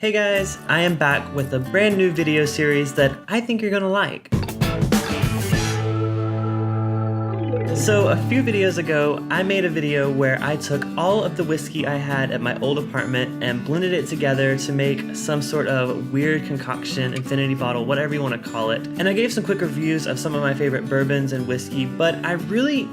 Hey guys, I am back with a brand new video series that I think you're gonna like. So a few videos ago, I made a video where I took all of the whiskey I had at my old apartment and blended it together to make some sort of weird concoction, infinity bottle, whatever you want to call it. And I gave some quick reviews of some of my favorite bourbons and whiskey, but I really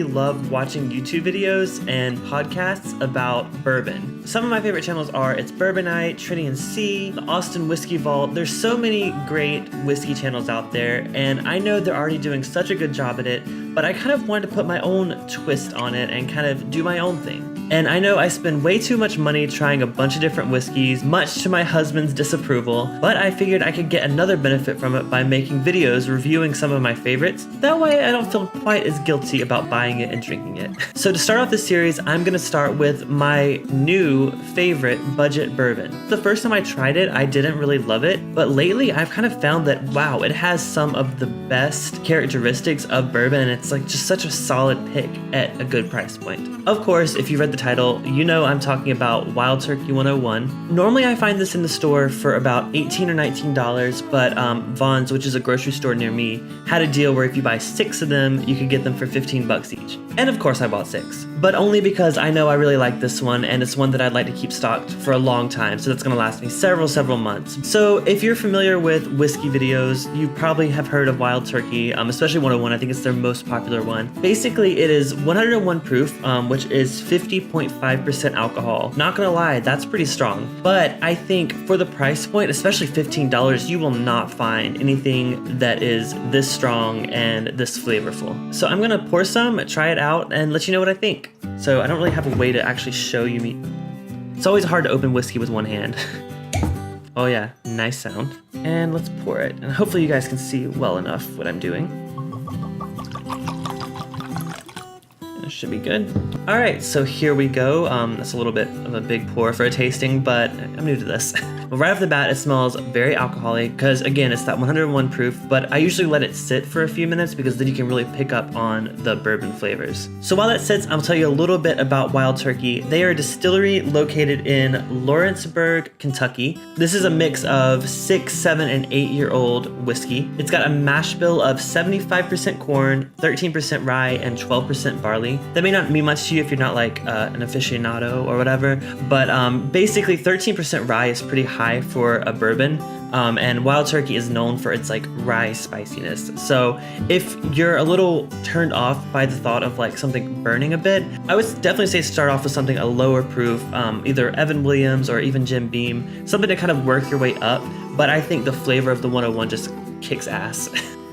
love watching YouTube videos and podcasts about bourbon. Some of my favorite channels are It's Bourbon Night, Trinity and C, the Austin Whiskey Vault. There's so many great whiskey channels out there, and I know they're already doing such a good job at it, but I kind of wanted to put my own twist on it and kind of do my own thing. And I know I spend way too much money trying a bunch of different whiskeys, much to my husband's disapproval, but I figured I could get another benefit from it by making videos reviewing some of my favorites. That way I don't feel quite as guilty about buying it and drinking it. So to start off this series, I'm gonna start with my new favorite budget bourbon. The first time I tried it, I didn't really love it, but lately I've kind of found that, wow, it has some of the best characteristics of bourbon, and it's like just such a solid pick at a good price point. Of course, if you read the title, you know I'm talking about Wild Turkey 101. Normally I find this in the store for about $18 or $19, but Vons, which is a grocery store near me, had a deal where if you buy 6 of them, you could get them for $15 each. And of course I bought 6, but only because I know I really like this one, and it's one that I'd like to keep stocked for a long time, so that's gonna last me several months. So if you're familiar with whiskey videos, you probably have heard of Wild Turkey, especially 101. I think it's their most popular one. Basically, it is 101 proof, which is 50.5% alcohol. Not gonna lie, that's pretty strong. But I think for the price point, especially $15, you will not find anything that is this strong and this flavorful. So I'm gonna pour some, try it out, and let you know what I think. So I don't really have a way to actually show you me. It's always hard to open whiskey with one hand. Oh yeah, nice sound. And let's pour it. And hopefully you guys can see well enough what I'm doing. Should be good. All right, so here we go. That's a little bit of a big pour for a tasting, but I'm new to this. But right off the bat, it smells very alcoholic because, again, it's that 101 proof, but I usually let it sit for a few minutes because then you can really pick up on the bourbon flavors. So while that sits, I'll tell you a little bit about Wild Turkey. They are a distillery located in Lawrenceburg, Kentucky. This is a mix of 6, 7, and 8-year-old whiskey. It's got a mash bill of 75% corn, 13% rye, and 12% barley. That may not mean much to you if you're not like an aficionado or whatever, but basically 13% rye is pretty high for a bourbon, and Wild Turkey is known for its like rye spiciness. So if you're a little turned off by the thought of like something burning a bit, I would definitely say start off with something a lower proof, either Evan Williams or even Jim Beam, something to kind of work your way up, but I think the flavor of the 101 just kicks ass.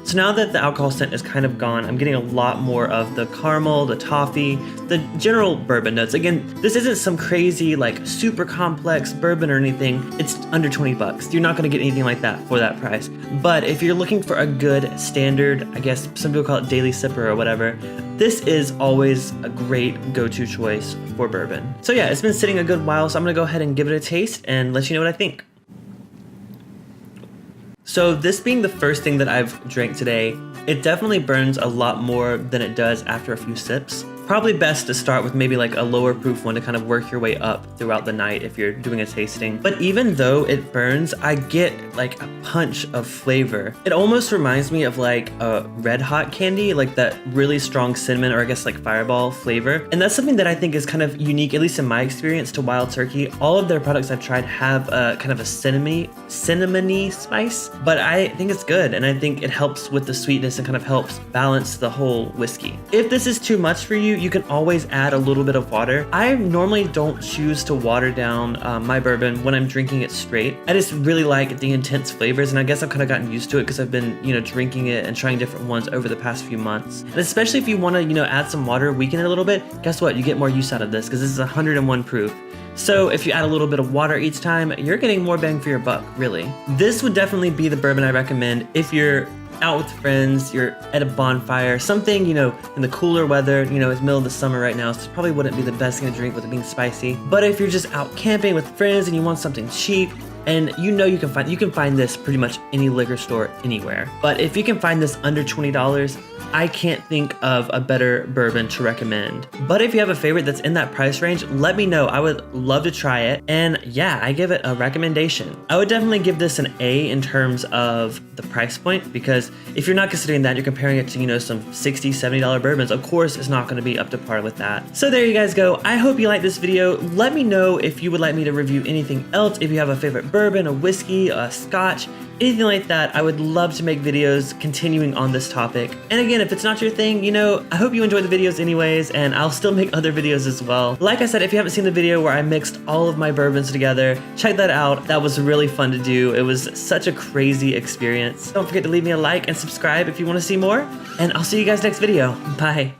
So now that the alcohol scent is kind of gone, I'm getting a lot more of the caramel, the toffee, the general bourbon notes. Again, this isn't some crazy, like, super complex bourbon or anything. It's under 20 bucks. You're not gonna get anything like that for that price. But if you're looking for a good standard, I guess some people call it daily sipper or whatever, this is always a great go-to choice for bourbon. So yeah, it's been sitting a good while, so I'm gonna go ahead and give it a taste and let you know what I think. So this being the first thing that I've drank today, it definitely burns a lot more than it does after a few sips. Probably best to start with maybe like a lower proof one to kind of work your way up throughout the night if you're doing a tasting. But even though it burns, I get like a punch of flavor. It almost reminds me of like a Red Hot candy, like that really strong cinnamon or I guess like Fireball flavor. And that's something that I think is kind of unique, at least in my experience, to Wild Turkey. All of their products I've tried have a kind of a cinnamony spice, but I think it's good, and I think it helps with the sweetness and kind of helps balance the whole whiskey. If this is too much for you, you can always add a little bit of water. I normally don't choose to water down my bourbon when I'm drinking it straight. I just really like the intense flavors, and I guess I've kind of gotten used to it because I've been, drinking it and trying different ones over the past few months. And especially if you want to, add some water, weaken it a little bit, guess what? You get more use out of this because this is 101 proof. So if you add a little bit of water each time, you're getting more bang for your buck, really. This would definitely be the bourbon I recommend if you're out with friends, you're at a bonfire, something, in the cooler weather, it's middle of the summer right now, so it probably wouldn't be the best thing to drink with it being spicy. But if you're just out camping with friends and you want something cheap, and you can find this pretty much any liquor store anywhere. But if you can find this under $20, I can't think of a better bourbon to recommend. But if you have a favorite that's in that price range, let me know. I would love to try it. And yeah, I give it a recommendation. I would definitely give this an A in terms of the price point, because if you're not considering that, you're comparing it to, you know, some $60, $70 bourbons, of course it's not going to be up to par with that. So there you guys go. I hope you liked this video. Let me know if you would like me to review anything else, if you have a favorite bourbon, a whiskey, a scotch, anything like that. I would love to make videos continuing on this topic. And again, if it's not your thing, you know, I hope you enjoy the videos anyways, and I'll still make other videos as well. Like I said, if you haven't seen the video where I mixed all of my bourbons together, check that out. That was really fun to do. It was such a crazy experience. Don't forget to leave me a like and subscribe if you want to see more, and I'll see you guys next video. Bye.